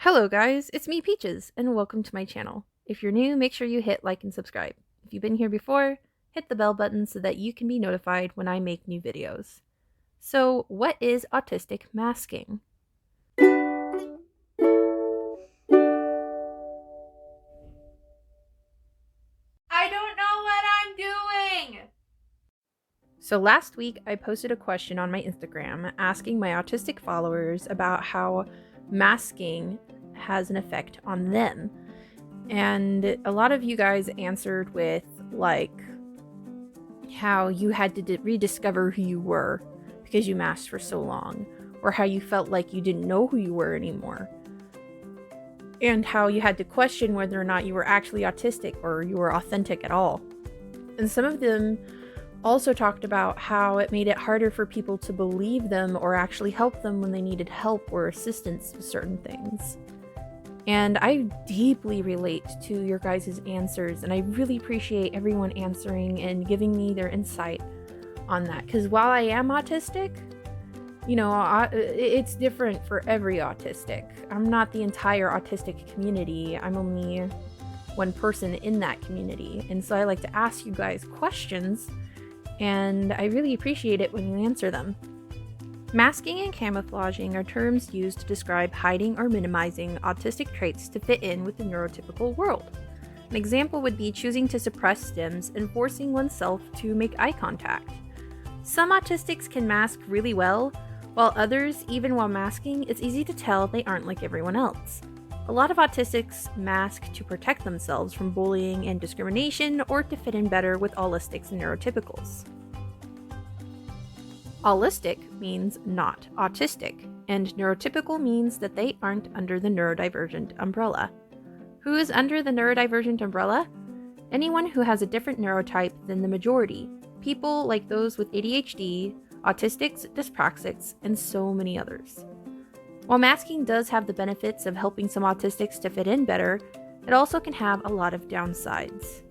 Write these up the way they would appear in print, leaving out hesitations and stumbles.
Hello guys, it's me Peaches, and welcome to my channel. If you're new, make sure you hit like and subscribe. If you've been here before, hit the bell button so that you can be notified when I make new videos. So, what is autistic masking? I don't know what I'm doing! So last week, I posted a question on my Instagram asking my autistic followers about how masking has an effect on them. And a lot of you guys answered with, like, how you had to rediscover who you were because you masked for so long, or how you felt like you didn't know who you were anymore, and how you had to question whether or not you were actually autistic or you were authentic at all. And some of them also talked about how it made it harder for people to believe them or actually help them when they needed help or assistance with certain things. And I deeply relate to your guys' answers, and I really appreciate everyone answering and giving me their insight on that. Because while I am autistic, it's different for every autistic. I'm not the entire autistic community. I'm only one person in that community. And so I like to ask you guys questions, and I really appreciate it when you answer them. Masking and camouflaging are terms used to describe hiding or minimizing autistic traits to fit in with the neurotypical world. An example would be choosing to suppress stims and forcing oneself to make eye contact. Some autistics can mask really well, while others, even while masking, it's easy to tell they aren't like everyone else. A lot of autistics mask to protect themselves from bullying and discrimination, or to fit in better with allistics and neurotypicals. Allistic means not autistic, and neurotypical means that they aren't under the neurodivergent umbrella. Who is under the neurodivergent umbrella? Anyone who has a different neurotype than the majority. People like those with ADHD, autistics, dyspraxics, and so many others. While masking does have the benefits of helping some autistics to fit in better, it also can have a lot of downsides.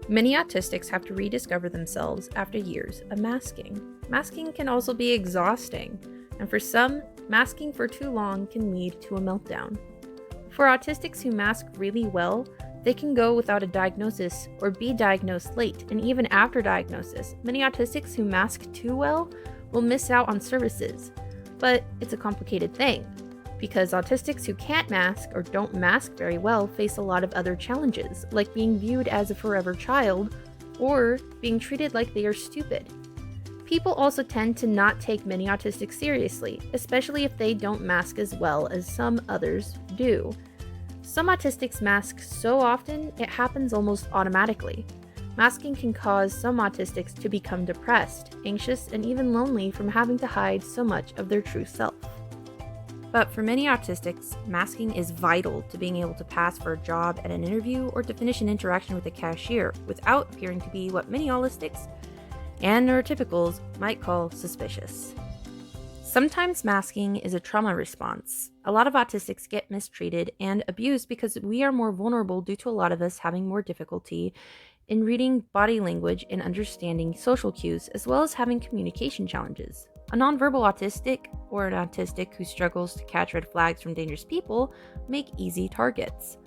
Many autistics have to rediscover themselves after years of masking. Masking can also be exhausting, and for some, masking for too long can lead to a meltdown. For autistics who mask really well, they can go without a diagnosis or be diagnosed late, and even after diagnosis, many autistics who mask too well will miss out on services. But it's a complicated thing, because autistics who can't mask or don't mask very well face a lot of other challenges, like being viewed as a forever child or being treated like they are stupid. People also tend to not take many autistics seriously, especially if they don't mask as well as some others do. Some autistics mask so often, it happens almost automatically. Masking can cause some autistics to become depressed, anxious, and even lonely from having to hide so much of their true self. But for many autistics, masking is vital to being able to pass for a job at an interview or to finish an interaction with a cashier without appearing to be what many allistics and neurotypicals might call suspicious. Sometimes masking is a trauma response. A lot of autistics get mistreated and abused because we are more vulnerable due to a lot of us having more difficulty in reading body language and understanding social cues, as well as having communication challenges. A nonverbal autistic or an autistic who struggles to catch red flags from dangerous people make easy targets.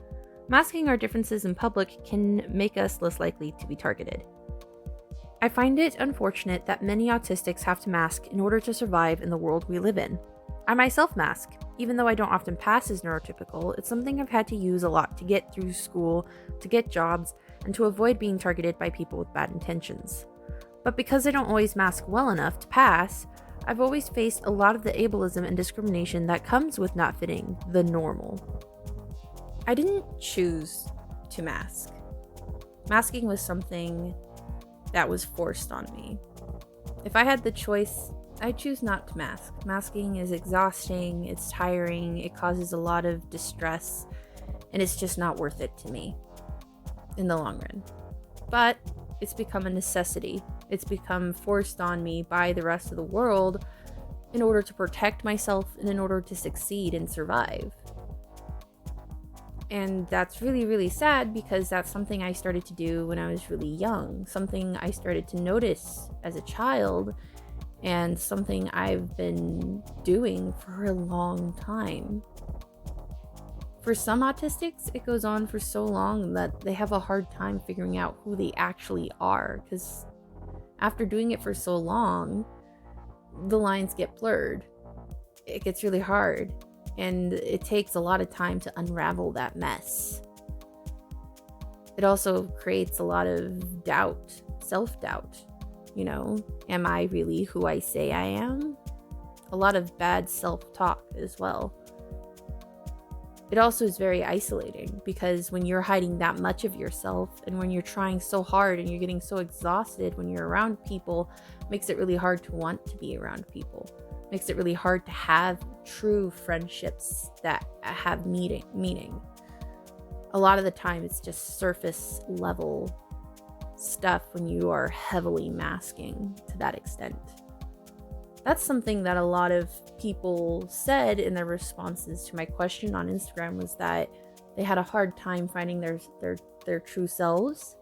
Masking our differences in public can make us less likely to be targeted. I find it unfortunate that many autistics have to mask in order to survive in the world we live in. I myself mask. Even though I don't often pass as neurotypical, it's something I've had to use a lot to get through school, to get jobs, and to avoid being targeted by people with bad intentions. But because I don't always mask well enough to pass, I've always faced a lot of the ableism and discrimination that comes with not fitting the normal. I didn't choose to mask. Masking was something that was forced on me. If I had the choice, I choose not to mask. Masking is exhausting, it's tiring, it causes a lot of distress, and it's just not worth it to me in the long run. But it's become a necessity. It's become forced on me by the rest of the world in order to protect myself and in order to succeed and survive. And that's really, really sad because that's something I started to do when I was really young, something I started to notice as a child, and something I've been doing for a long time. For some autistics, it goes on for so long that they have a hard time figuring out who they actually are, because after doing it for so long, the lines get blurred. It gets really hard, and it takes a lot of time to unravel that mess. It also creates a lot of doubt, self-doubt. Am I really who I say I am? A lot of bad self-talk as well. It also is very isolating, because when you're hiding that much of yourself, and when you're trying so hard and you're getting so exhausted when you're around people, makes it really hard to want to be around people. Makes it really hard to have true friendships that have meaning. A lot of the time it's just surface level stuff when you are heavily masking to that extent. That's something that a lot of people said in their responses to my question on Instagram, was that they had a hard time finding their true selves,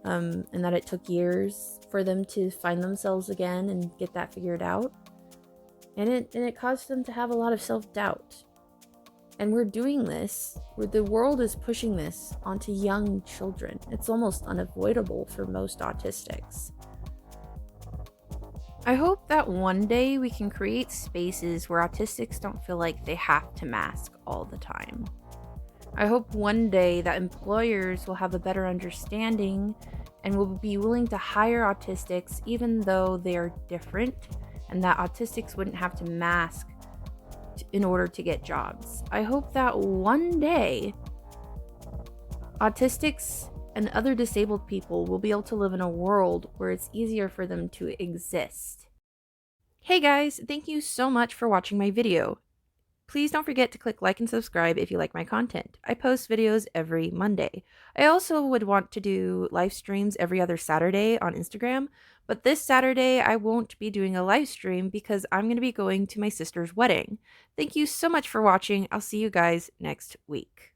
and that it took years for them to find themselves again and get that figured out. And it caused them to have a lot of self-doubt. And we're doing this, the world is pushing this onto young children. It's almost unavoidable for most autistics. I hope that one day we can create spaces where autistics don't feel like they have to mask all the time. I hope one day that employers will have a better understanding and will be willing to hire autistics even though they are different, and that autistics wouldn't have to mask in order to get jobs. I hope that one day autistics and other disabled people will be able to live in a world where it's easier for them to exist. Hey guys, thank you so much for watching my video. Please don't forget to click like and subscribe if you like my content. I post videos every Monday. I also would want to do live streams every other Saturday on Instagram, but this Saturday I won't be doing a live stream because I'm going to be going to my sister's wedding. Thank you so much for watching. I'll see you guys next week.